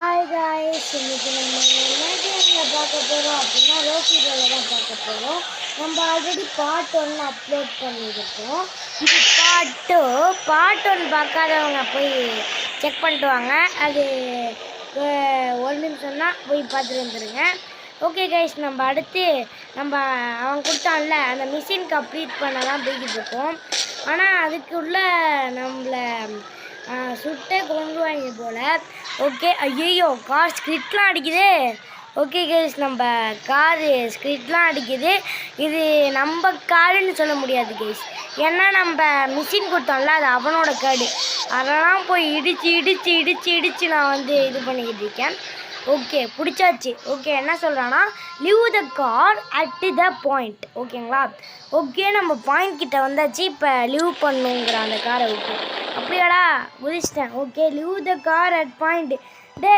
Hi guys, இன்னைக்கு நம்ம என்ன கேமில் பார்க்க போகிறோம் அப்படின்னா ரோஃபிடோவில் தான் பார்க்க போகிறோம். நம்ம ஆல்ரெடி பார்ட் 1 அப்லோட் பண்ணியிருக்கோம். இது பார்ட் 1 பார்க்காதவங்க போய் செக் பண்ணிட்டு வாங்க. அது 1 நிமிஷம் தான், போய் பார்த்துட்டு வந்துடுங்க. ஓகே கைஸ், நம்ம அடுத்து அவன் கொடுத்தான்ல அந்த மிஷின் கம்ப்ளீட் பண்ண தான் போய்கிட்டு இருக்கோம். ஆனால் அதுக்குள்ளே நம்மளை சுட்டே கொண்டு வாங்க போல். ஓகே, ஐயோ கார் ஸ்கிரிட்லாம் அடிக்குது. ஓகே கைஸ், நம்ம காரு ஸ்கிரிட்லாம் அடிக்குது. இது நம்ம காருன்னு சொல்ல முடியாது கைஸ், ஏன்னா நம்ம மிஷின் கொடுத்தோம்ல அது அவனோட கார்டு. அதெல்லாம் போய் இடித்து நான் இது பண்ணிக்கிட்டு இருக்கேன். ஓகே, பிடிச்சாச்சு. ஓகே, என்ன சொல்கிறான்னா leave the car at the point. ஓகேங்களா? ஓகே, நம்ம பாயிண்ட் கிட்ட வந்தாச்சு. இப்போ லீவ் பண்ணுங்கிற அந்த காரை விட்டு. அப்படியாடா குதிச்சிட்டேன். Okay, leave the car at point. Day